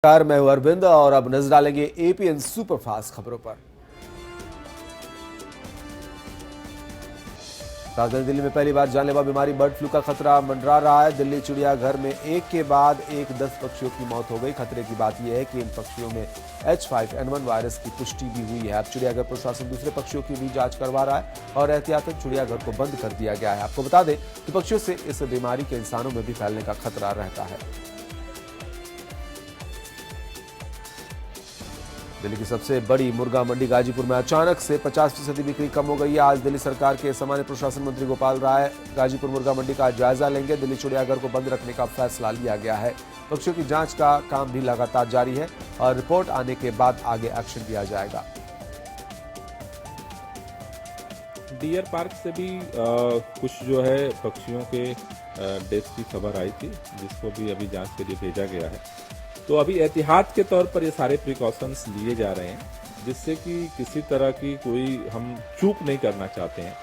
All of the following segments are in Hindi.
कार मैं हूं अरविंद और अब नजर डालेंगे एपीएन सुपरफास्ट खबरों पर। राजधानी दिल्ली में पहली बार जानलेवा बीमारी बर्ड फ्लू का खतरा मंडरा रहा है। दिल्ली चिड़ियाघर में एक के बाद एक 10 पक्षियों की मौत हो गई। खतरे की बात यह है कि इन पक्षियों में H5N1 वायरस की पुष्टि भी हुई है। अब चिड़ियाघर प्रशासन दूसरे पक्षियों की भी जांच करवा रहा है और एहतियातन चिड़ियाघर को बंद कर दिया गया है। आपको बता दें कि पक्षियों से इस बीमारी के इंसानों में भी फैलने का खतरा रहता है। दिल्ली की सबसे बड़ी मुर्गा मंडी गाजीपुर में अचानक से 50% बिक्री कम हो गई है। आज दिल्ली सरकार के सामान्य प्रशासन मंत्री गोपाल राय गाजीपुर मुर्गा मंडी का जायजा लेंगे। दिल्ली चिड़ियाघर को बंद रखने का फैसला लिया गया है। पक्षियों की जांच का काम भी लगातार जारी है और रिपोर्ट आने के बाद आगे एक्शन लिया जाएगा। डियर पार्क से भी कुछ जो है पक्षियों के डेथ की खबर आई थी, जिसको भी अभी जांच के लिए भेजा गया है। तो अभी एहतियात के तौर पर ये सारे प्रिकॉशंस लिए जा रहे हैं, जिससे कि किसी तरह की कोई हम चूक नहीं करना चाहते हैं।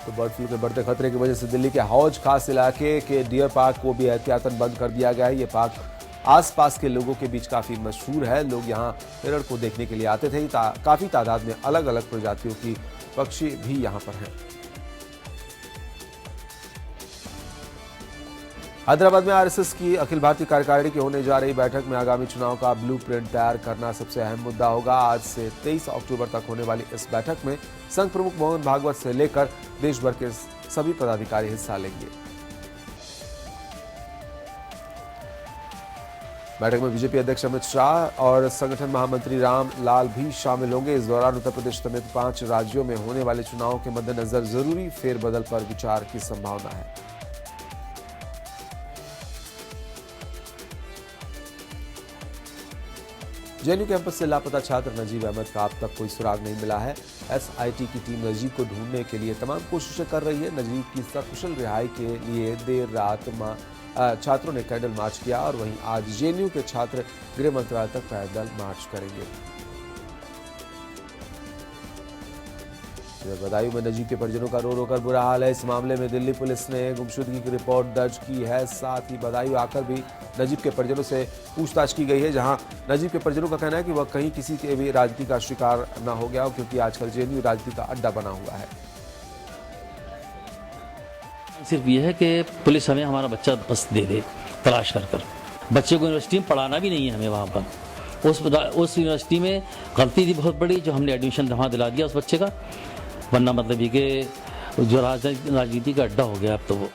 तो बर्ड फ्लू के बढ़ते खतरे की वजह से दिल्ली के हौज खास इलाके के डियर पार्क को भी एहतियातन बंद कर दिया गया है। ये पार्क आसपास के लोगों के बीच काफी मशहूर है। लोग यहाँ हिरण को देखने के लिए आते थे। काफी तादाद में अलग अलग प्रजातियों की पक्षी भी यहाँ पर हैं। हैदराबाद में आरएसएस की अखिल भारतीय कार्यकारिणी की होने जा रही बैठक में आगामी चुनाव का ब्लूप्रिंट तैयार करना सबसे अहम मुद्दा होगा। आज से 23 अक्टूबर तक होने वाली इस बैठक में संघ प्रमुख मोहन भागवत से लेकर देश भर के सभी पदाधिकारी हिस्सा लेंगे। बैठक में बीजेपी अध्यक्ष अमित शाह और संगठन महामंत्री राम लाल भी शामिल होंगे। इस दौरान उत्तर प्रदेश समेत 5 राज्यों में होने वाले चुनावों के मद्देनजर जरूरी फेरबदल पर विचार की संभावना है। जेएनयू कैंपस से लापता छात्र नजीब अहमद का अब तक कोई सुराग नहीं मिला है। एसआईटी की टीम नजीब को ढूंढने के लिए तमाम कोशिशें कर रही है। नजीब की सकुशल रिहाई के लिए देर रात छात्रों ने कैंडल मार्च किया और वहीं आज जेएनयू के छात्र गृह मंत्रालय तक पैदल मार्च करेंगे। बदायूं में नजीब के परिजनों का रो रो कर बुरा हाल है। इस मामले में दिल्ली पुलिस ने गुमशुदगी की रिपोर्ट दर्ज की है। साथ ही बदायूं आकर भी नजीब के परिजनों से पूछताछ की गई है, जहां नजीब के परिजनों का कहना है कि वह कहीं किसी के भी राजनीति का शिकार न हो गया हो, क्योंकि आजकल जेएनयू राजनीति का अड्डा बना हुआ है। सिर्फ ये है कि पुलिस हमें हमारा बच्चा बस दे दे तलाश कर। बच्चे को यूनिवर्सिटी में पढ़ाना भी नहीं है हमें वहाँ पर। उस यूनिवर्सिटी में गलती थी बहुत बड़ी, जो हमने एडमिशन वहाँ दिला दिया उस बच्चे का, वरना मतलब ये कि जो राजनीति का अड्डा हो गया अब तो वो।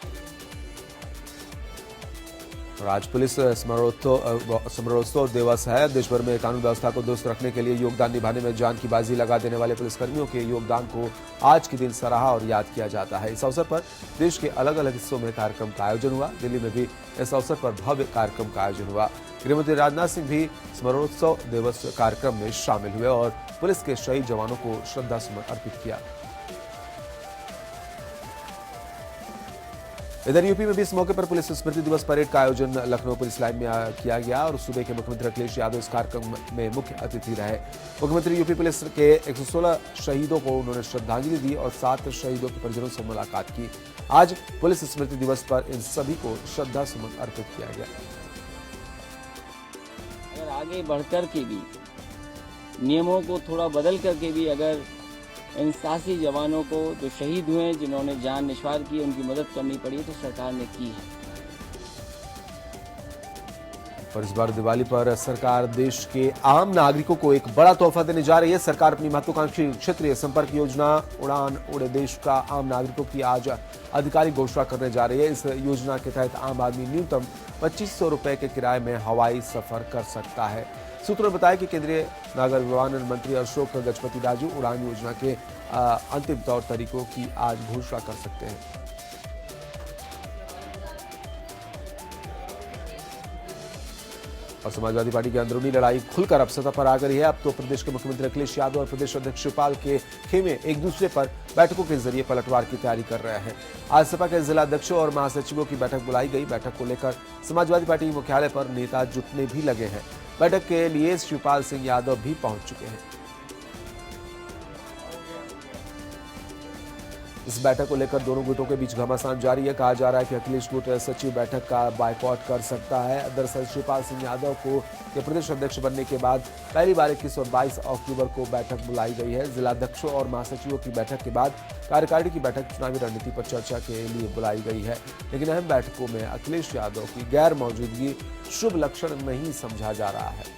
आज पुलिस स्मरणोत्सव दिवस है। देश भर में कानून व्यवस्था को दुरुस्त रखने के लिए योगदान निभाने में जान की बाजी लगा देने वाले पुलिसकर्मियों के योगदान को आज के दिन सराहा और याद किया जाता है। इस अवसर पर देश के अलग अलग हिस्सों में कार्यक्रम का आयोजन हुआ। दिल्ली में भी इस अवसर पर भव्य कार्यक्रम का आयोजन हुआ। गृहमंत्री राजनाथ सिंह भी स्मरणोत्सव दिवस कार्यक्रम में शामिल हुए और पुलिस के शहीद जवानों को श्रद्धासुमन अर्पित किया। इधर यूपी में भी इस मौके पर पुलिस स्मृति दिवस परेड का आयोजन लखनऊ पुलिस लाइन में किया गया और सूबे के मुख्यमंत्री अखिलेश यादव इस कार्यक्रम में मुख्य अतिथि रहे। मुख्यमंत्री यूपी पुलिस के 116 शहीदों को उन्होंने श्रद्धांजलि दी और 7 शहीदों के परिजनों से मुलाकात की। आज पुलिस स्मृति दिवस पर इन सभी को श्रद्धासुमन अर्पित किया गया। अगर आगे बढ़कर के भी नियमों को थोड़ा बदल करके भी अगर इन साहसी जवानों को जो शहीद हुए, जिन्होंने जान निछावर की, उनकी मदद करनी पड़ी तो सरकार ने की है। और इस बार दिवाली पर सरकार देश के आम नागरिकों को एक बड़ा तोहफा देने जा रही है। सरकार अपनी महत्वाकांक्षी क्षेत्रीय संपर्क योजना उड़ान उड़े देश का आम नागरिकों की आज आधिकारिक घोषणा करने जा रही है। इस योजना के तहत आम आदमी न्यूनतम 2500 रुपए के किराए में हवाई सफर कर सकता है। सूत्रों ने बताया कि केंद्रीय नागर विमानन मंत्री अशोक गजपति राजू उड़ान योजना के अंतिम तौर तरीकों की आज घोषणा कर सकते हैं। और समाजवादी पार्टी की अंदरूनी लड़ाई खुलकर अब सतह पर आ गई है। अब तो प्रदेश के मुख्यमंत्री अखिलेश यादव और प्रदेश अध्यक्ष शिवपाल के खेमे एक दूसरे पर बैठकों के जरिए पलटवार की तैयारी कर रहे हैं। आज सपा के जिला अध्यक्षों और महासचिवों की बैठक बुलाई गई। बैठक को लेकर समाजवादी पार्टी मुख्यालय पर नेता जुटने भी लगे हैं। बैठक के लिए शिवपाल सिंह यादव भी पहुंच चुके हैं। इस बैठक को लेकर दोनों गुटों के बीच घमासान जारी है। कहा जा रहा है कि अखिलेश गुट सचिव बैठक का बायकॉट कर सकता है। दरअसल शिवपाल सिंह यादव को प्रदेश अध्यक्ष बनने के बाद पहली बार 21 और 22 अक्टूबर को बैठक बुलाई गई है। जिलाध्यक्षों और महासचिवों की बैठक के बाद कार्यकारिणी की बैठक चुनावी रणनीति पर चर्चा के लिए बुलाई गई है, लेकिन अहम बैठकों में अखिलेश यादव की गैर मौजूदगी शुभ लक्षण नहीं समझा जा रहा है।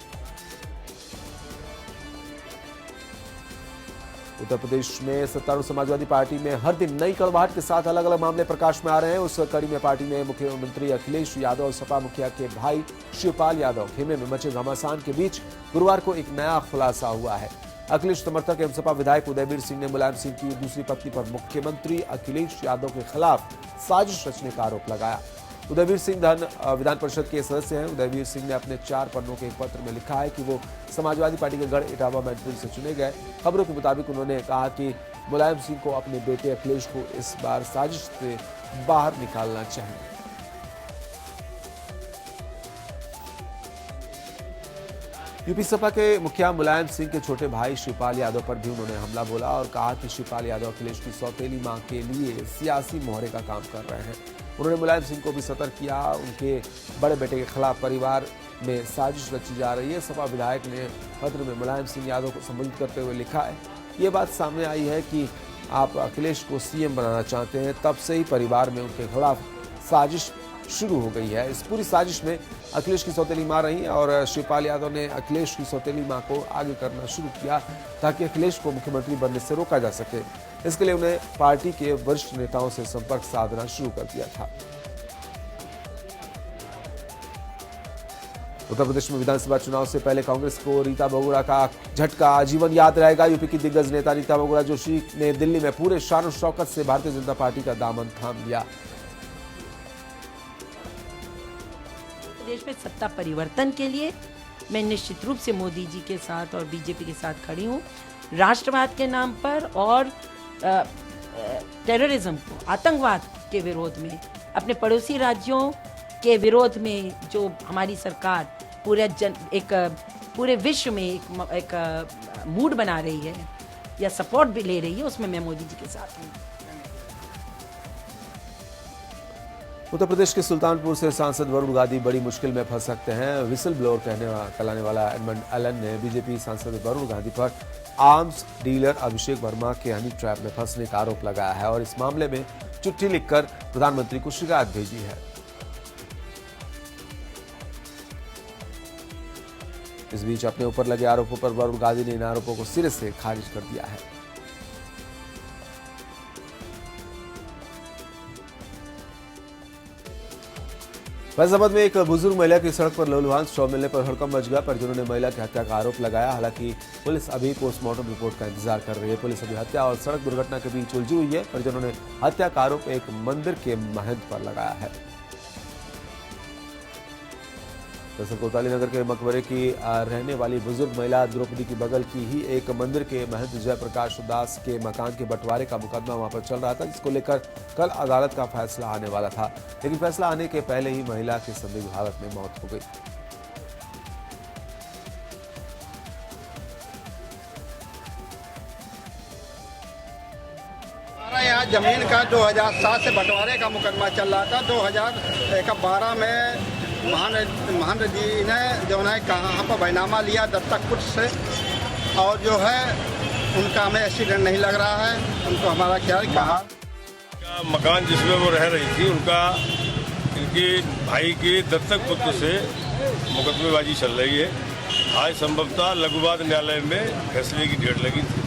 उत्तर प्रदेश में सत्तारूढ़ समाजवादी पार्टी में हर दिन नई कड़वाहट के साथ अलग अलग मामले प्रकाश में आ रहे हैं। उस कड़ी में पार्टी में मुख्यमंत्री अखिलेश यादव और सपा मुखिया के भाई शिवपाल यादव खेमे में मचे घमासान के बीच गुरुवार को एक नया खुलासा हुआ है। अखिलेश समर्थक एवं सपा विधायक उदयवीर सिंह ने मुलायम सिंह की दूसरी पत्नी पर मुख्यमंत्री अखिलेश यादव के खिलाफ साजिश रचने का आरोप लगाया। उदयवीर सिंह विधान परिषद के सदस्य हैं। उदयवीर सिंह ने अपने 4 पन्नों के एक पत्र में लिखा है कि वो समाजवादी पार्टी के गढ़ इटावा मैनपुरी से चुने गए। खबरों के मुताबिक उन्होंने कहा कि मुलायम सिंह को अपने बेटे अखिलेश को इस बार साजिश से बाहर निकालना चाहिए। यूपी सपा के मुखिया मुलायम सिंह के छोटे भाई शिवपाल यादव पर भी उन्होंने हमला बोला और कहा कि शिवपाल यादव अखिलेश की सौतेली मां के लिए सियासी मोहरे का काम कर रहे हैं। उन्होंने मुलायम सिंह को भी सतर्क किया। उनके बड़े बेटे के खिलाफ परिवार में साजिश रची जा रही है। सपा विधायक ने पत्र में मुलायम सिंह यादव को संबोधित करते हुए लिखा है, ये बात सामने आई है कि आप अखिलेश को सीएम बनाना चाहते हैं, तब से ही परिवार में उनके खिलाफ साजिश शुरू हो गई है। इस पूरी साजिश में अखिलेश की सौतेली मां रही और शिवपाल यादव ने अखिलेश की सौतेली मां को आगे करना शुरू किया ताकि अखिलेश को मुख्यमंत्री बनने से रोका जा सके। इसके लिए उन्हें पार्टी के वरिष्ठ नेताओं से संपर्क साधना शुरू कर दिया था। उत्तर प्रदेश में विधानसभा चुनाव से पहले कांग्रेस को रीता बहुगुणा का झटका आजीवन याद रहेगा। यूपी की दिग्गज नेता रीता बहुगुणा जोशी ने दिल्ली में पूरे शान और शौकत से भारतीय जनता पार्टी का दामन थाम लिया। देश में सत्ता परिवर्तन के लिए मैं निश्चित रूप से मोदी जी के साथ और बीजेपी के साथ खड़ी हूँ। राष्ट्रवाद के नाम पर और टेररिज्म को, आतंकवाद के विरोध में, अपने पड़ोसी राज्यों के विरोध में जो हमारी सरकार पूरे विश्व में एक मूड बना रही है या सपोर्ट भी ले रही है, उसमें मैं मोदी जी के साथ हूँ। उत्तर प्रदेश के सुल्तानपुर से सांसद वरुण गांधी बड़ी मुश्किल में फंस सकते हैं। विसल ब्लोअर कहलाने वाला एडमंड एलन ने बीजेपी सांसद वरुण गांधी पर आर्म्स डीलर अभिषेक वर्मा के हनी ट्रैप में फंसने का आरोप लगाया है और इस मामले में चिट्ठी लिखकर प्रधानमंत्री को शिकायत भेजी है। इस बीच अपने ऊपर लगे आरोपों पर वरुण गांधी ने इन आरोपों को सिरे से खारिज कर दिया है। फैजाबाद में एक बुजुर्ग महिला की सड़क पर लहूलुहान शव मिलने पर हड़कंप मच गया। परिजनों ने महिला की हत्या का आरोप लगाया। हालांकि पुलिस अभी पोस्टमार्टम रिपोर्ट का इंतजार कर रही है। पुलिस अभी हत्या और सड़क दुर्घटना के बीच उलझी हुई है। परिजनों ने हत्या का आरोप एक मंदिर के महंत पर लगाया है। दरअसल कोतवाली नगर के मकबरे की रहने वाली बुजुर्ग महिला द्रौपदी की बगल की ही एक मंदिर के महंत जयप्रकाश दास के मकान के बंटवारे का मुकदमा वहां पर चल रहा था, जिसको लेकर कल अदालत का फैसला आने वाला था, लेकिन फैसला आने के पहले ही महिला की संदिग्ध हालत में मौत हो गई। हमारा यहाँ जमीन का 2007 से बंटवारे का मुकदमा चल रहा था। 2012 में महान जी ने जो है कहाँ पर बैनामा लिया दत्तक पुत्र से, और जो है उनका हमें एक्सीडेंट नहीं लग रहा है। उनको हमारा ख्याल कहा मकान जिसमें वो रह रही थी उनका इनके भाई के दत्तक पुत्र से मुकदमेबाजी चल रही है। आज संभवतः लघुवाद न्यायालय में फैसले की डेट लगी थी,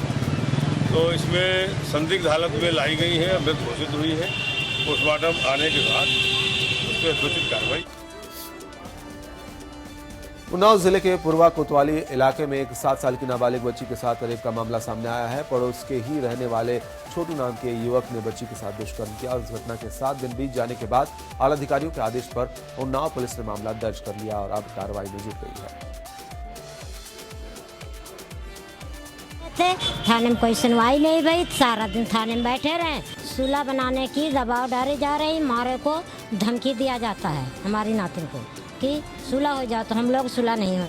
तो इसमें संदिग्ध हालत में लाई गई है, मृत घोषित हुई है। पोस्टमार्टम आने के बाद उस पर यथोचित कार्रवाई। उन्नाव जिले के पूर्वा कोतवाली इलाके में एक 7 साल की नाबालिग बच्ची के साथ रेप का मामला सामने आया है। पड़ोस के ही रहने वाले छोटू नाम के युवक ने बच्ची के साथ दुष्कर्म किया और इस घटना के 7 दिन बीत जाने के बाद आला अधिकारियों के आदेश पर उन्नाव पुलिस ने मामला दर्ज कर लिया और अब कार्रवाई में जुट गई है। थाने में कोई सुनवाई नहीं हुई, सारा दिन थाने में बैठे रहे। सुलह बनाने की दबाव डाली जा रही, मारे को धमकी दिया जाता है हमारी नातिन को कि सुलह हो जाए, तो हम लोग सुलह नहीं हो।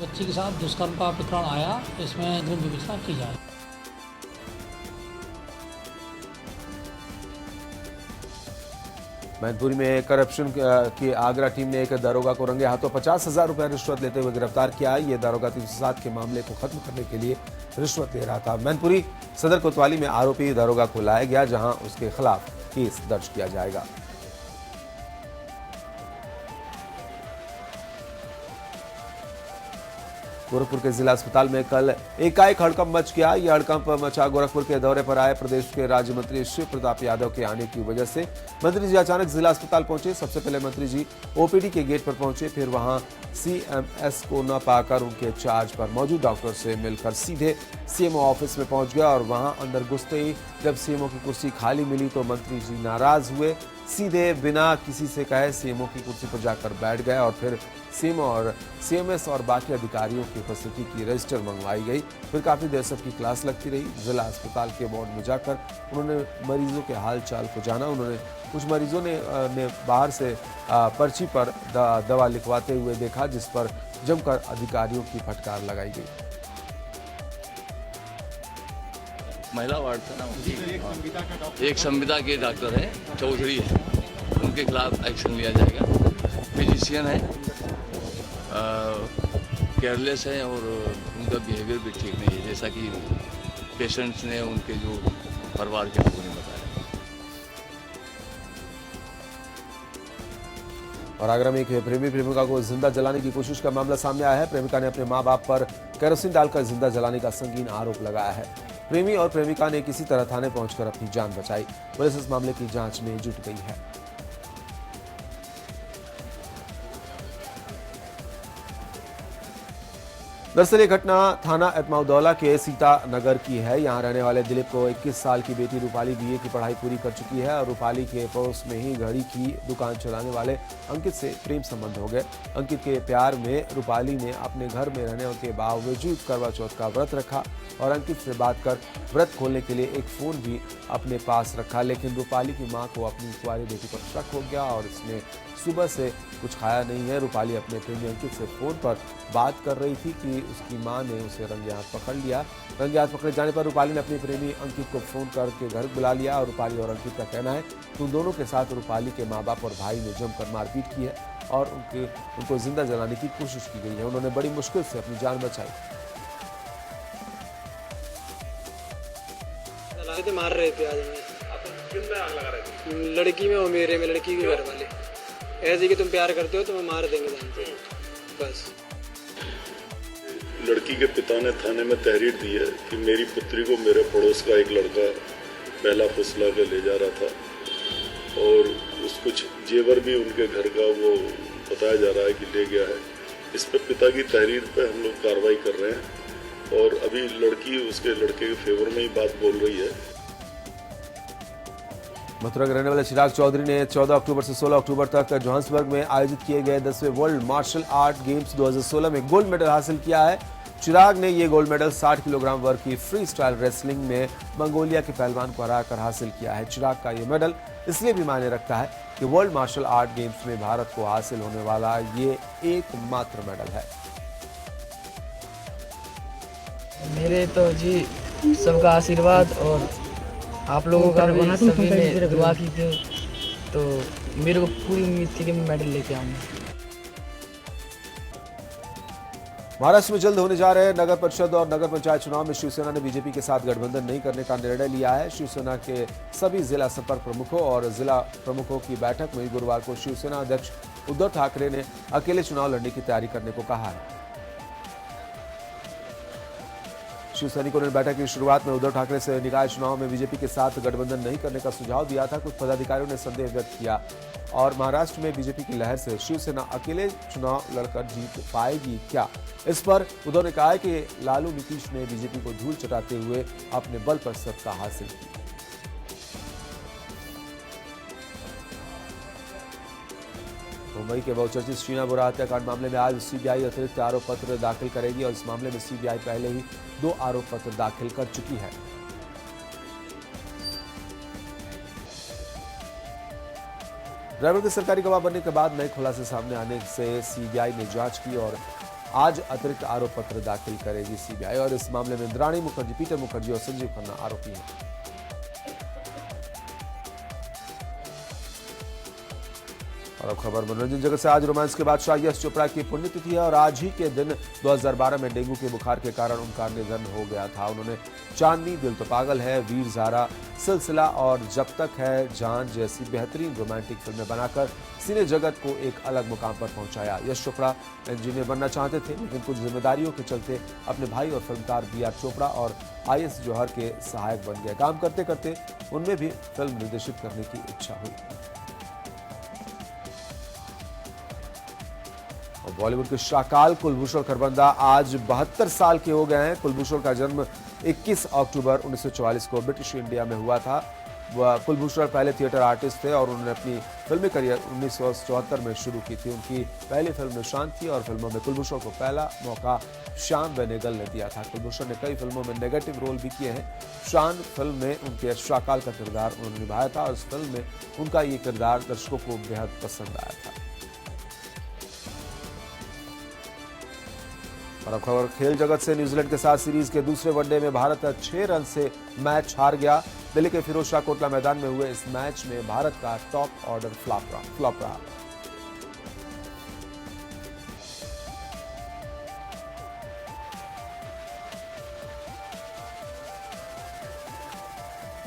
बच्ची के साथ दुष्कर्म का प्रकरण आया, इसमें गृह विवेचना की जाए। मैनपुरी में करप्शन की आगरा टीम ने एक दारोगा को रंगे हाथों 50,000 रुपए रिश्वत लेते हुए गिरफ्तार किया। ये दारोगा 307 के मामले को खत्म करने के लिए रिश्वत ले रहा था। मैनपुरी सदर कोतवाली में आरोपी दारोगा को लाया गया, जहां उसके खिलाफ केस दर्ज किया जाएगा। गोरखपुर के जिला अस्पताल में कल एकाएक हड़कंप मच गया। यह हड़कंप मचा गोरखपुर के दौरे पर आए प्रदेश के राज्य मंत्री शिव प्रताप यादव के आने की वजह से। मंत्री जी अचानक जिला अस्पताल पहुंचे। सबसे पहले मंत्री जी ओपीडी के गेट पर पहुंचे, फिर वहां सीएमएस को न पाकर उनके चार्ज पर मौजूद डॉक्टर से मिलकर सीधे सीएमओ ऑफिस में पहुंच गया और वहां अंदर घुसते ही जब सीएमओ की कुर्सी खाली मिली तो मंत्री जी नाराज हुए। सीधे बिना किसी से कहे सीएमओ की कुर्सी पर जाकर बैठ गए और फिर सीएमओ और सीएमएस और बाकी अधिकारियों की उपस्थिति की रजिस्टर मंगवाई गई। फिर काफी देर सबकी क्लास लगती रही। जिला अस्पताल के वार्ड में जाकर उन्होंने मरीजों के हाल चाल को जाना। उन्होंने कुछ मरीजों ने बाहर से पर्ची पर दवा लिखवाते हुए देखा, जिस पर जमकर अधिकारियों की फटकार लगाई गई। महिला वार्ड था ना, एक संविदा के डॉक्टर है, चौधरी है, उनके खिलाफ एक्शन लिया जाएगा। फिजिशियन है, केयरलेस है और उनका बिहेवियर भी ठीक नहीं है, जैसा कि पेशेंट्स ने उनके जो परिवार के लोगों ने बताया। और आगरा में एक प्रेमी प्रेमिका को जिंदा जलाने की कोशिश का मामला सामने आया है। प्रेमिका ने अपने मां बाप पर केरोसिन डालकर जिंदा जलाने का संगीन आरोप लगाया है। प्रेमी और प्रेमिका ने किसी तरह थाने पहुंचकर अपनी जान बचाई। पुलिस इस मामले की जांच में जुट गई है। दरअसल ये घटना थाना एतमाउद्दौला के सीता नगर की है। यहां रहने वाले दिलीप को 21 साल की बेटी रूपाली बीए की पढ़ाई पूरी कर चुकी है और रूपाली के पड़ोस में ही घड़ी की दुकान चलाने वाले अंकित से प्रेम संबंध हो गए। अंकित के प्यार में रूपाली ने अपने घर में रहने के बावजूद करवा चौथ का व्रत रखा और अंकित से बात कर व्रत खोलने के लिए एक फोन भी अपने पास रखा। लेकिन रूपाली की मां को अपनी कुंवारी बेटी पर शक हो गया और इसने सुबह से कुछ खाया नहीं है। रूपाली अपने प्रेमी अंकित से फोन पर बात कर रही थी कि उसकी मां ने उसे रंगे हाथ पकड़ लिया। रंगे हाथ पकड़े जाने पर रूपाली ने अपने प्रेमी अंकित को फोन करके घर बुला लिया और रूपाली और अंकित का कहना है कि उन दोनों के साथ रूपाली के माँ बाप और भाई ने जमकर मारपीट की है और उनको जिंदा जलाने की कोशिश की गई है। उन्होंने बड़ी मुश्किल से अपनी जान बचाई। मार रहे थे आज में आग लगा रहे थे, लड़की में और मेरे में, लड़की के घर वाले ऐसे कि तुम प्यार करते हो तो मैं मार देंगे जानते हो बस। लड़की के पिता ने थाने में तहरीर दी है कि मेरी पुत्री को मेरे पड़ोस का एक लड़का पहला फुसला के ले जा रहा था और कुछ जेवर भी उनके घर का वो बताया जा रहा है कि ले गया है। इस पर पिता की तहरीर पे हम लोग कार्रवाई कर रहे हैं और अभी लड़की उसके लड़के के फेवर में ही बात बोल रही है। मथुरा के रहने वाले चिराग चौधरी ने 14 अक्टूबर से 16 अक्टूबर तक जोहान्सबर्ग में आयोजित किए गए 10वें वर्ल्ड मार्शल आर्ट गेम्स 2016 में गोल्ड मेडल हासिल किया है। चिराग ने ये गोल्ड मेडल 60 किलोग्राम वर्ग की फ्री स्टाइल रेसलिंग में मंगोलिया के पहलवान को हराकर हासिल किया है। चिराग का ये मेडल इसलिए भी मायने रखता है कि वर्ल्ड मार्शल आर्ट गेम्स में भारत को हासिल होने वाला ये एकमात्र मेडल है। मेरे तो जी सबका आशीर्वाद और आप लोगों का भी सभी ने दुआ की थी, तो मेरे को पूरी उम्मीद थी कि मैं मेडल लेके आऊंगा। महाराष्ट्र में जल्द होने जा रहे नगर परिषद और नगर पंचायत चुनाव में शिवसेना ने बीजेपी के साथ गठबंधन नहीं करने का निर्णय लिया है। शिवसेना के सभी जिला संपर्क प्रमुखों और जिला प्रमुखों की बैठक में गुरुवार को शिवसेना अध्यक्ष उद्धव ठाकरे ने अकेले चुनाव लड़ने की तैयारी करने को कहा है। शिव सैनिकों ने बैठक की शुरुआत में उद्धव ठाकरे से निकाय चुनाव में बीजेपी के साथ गठबंधन नहीं करने का सुझाव दिया था। कुछ पदाधिकारियों ने संदेह व्यक्त किया और महाराष्ट्र में बीजेपी की लहर से शिवसेना अकेले चुनाव लड़कर जीत पाएगी क्या, इस पर उद्धव ने कहा है कि लालू नीतीश ने बीजेपी को धूल चटाते हुए अपने बल पर सत्ता हासिल की। मुंबई के बहुचर्चित शीना बोरा हत्याकांड मामले में आज सीबीआई अतिरिक्त आरोप पत्र दाखिल करेगी और इस मामले में सीबीआई पहले ही 2 आरोप पत्र दाखिल कर चुकी है। ड्राइवर के सरकारी गवाह बनने के बाद नए खुलासे सामने आने से सीबीआई ने जांच की और आज अतिरिक्त आरोप पत्र दाखिल करेगी सीबीआई और इस मामले में इंद्राणी मुखर्जी, पीटर मुखर्जी और संजीव खन्ना आरोपी हैं। और अब खबर मनोरंजन जगत से। आज रोमांस के बादशाह यश चोपड़ा की पुण्यतिथि है और आज ही के दिन 2012 में डेंगू के बुखार के कारण उनका निधन हो गया था। उन्होंने चांदनी, दिल तो पागल है, वीर ज़ारा, सिलसिला और जब तक है जान जैसी बेहतरीन रोमांटिक फिल्में बनाकर सिने जगत को एक अलग मुकाम पर पहुंचाया। यश चोपड़ा इंजीनियर बनना चाहते थे, लेकिन कुछ जिम्मेदारियों के चलते अपने भाई और फिल्मकार बी.आर. चोपड़ा और IS जौहर के सहायक बन गए। काम करते करते उनमें भी फिल्म निर्देशित करने की इच्छा हुई। और बॉलीवुड के शाकाल कुलभूषण खरबंदा आज 72 साल के हो गए हैं। कुलभूषण का जन्म 21 अक्टूबर 1944 को ब्रिटिश इंडिया में हुआ था। कुलभूषण पहले थिएटर आर्टिस्ट थे और उन्होंने अपनी फिल्मी करियर 1974 में शुरू की थी। उनकी पहली फिल्म निशान थी और फिल्मों में कुलभूषण को पहला मौका शान बेनेगल ने दिया था। कुलभूषण ने कई फिल्मों में नेगेटिव रोल भी किए हैं। शान फिल्म में उनके शाकाल का किरदार उन्होंने निभाया था और इस फिल्म में उनका ये किरदार दर्शकों को बेहद पसंद आया था। और अब खबर खेल जगत से। न्यूजीलैंड के साथ सीरीज के दूसरे वनडे में भारत 6 रन से मैच हार गया। दिल्ली के फिरोज शाह कोटला मैदान में हुए इस मैच में भारत का टॉप ऑर्डर फ्लॉप रहा।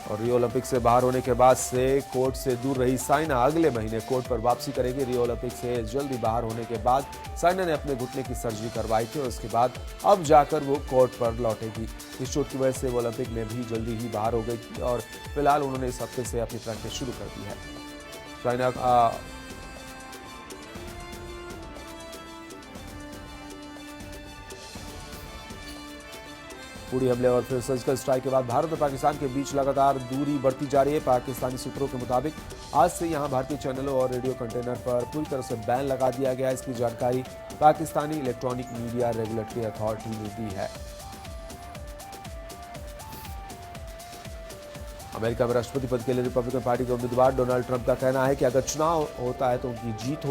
और रियो ओलंपिक से बाहर होने के बाद से कोर्ट से दूर रही साइना अगले महीने कोर्ट पर वापसी करेगी। रियो ओलंपिक से जल्दी बाहर होने के बाद साइना ने अपने घुटने की सर्जरी करवाई थी और उसके बाद अब जाकर वो कोर्ट पर लौटेगी। इस चोट की वजह से वो ओलंपिक में भी जल्दी ही बाहर हो गई थी और फिलहाल उन्होंने इस हफ्ते से अपनी प्रैक्टिस शुरू कर दी है। साइना उड़ी हमले और फिर सर्जिकल स्ट्राइक के बाद भारत और पाकिस्तान के बीच लगातार दूरी बढ़ती जा रही है। पाकिस्तानी सूत्रों के मुताबिक आज से यहां भारतीय चैनलों और रेडियो कंटेनर पर पूरी तरह से बैन लगा दिया गया है। इसकी जानकारी Pakistani electronic media regulatory authority ने दी है। अमेरिका में राष्ट्रपति पद के लिए रिपब्लिकन पार्टी के उम्मीदवार डोनाल्ड ट्रंप का कहना है कि अगर चुनाव होता है तो उनकी जीत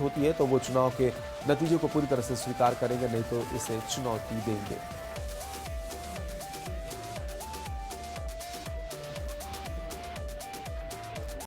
होती है तो वो चुनाव के नतीजे को पूरी तरह से स्वीकार करेंगे, नहीं तो इसे चुनौती देंगे।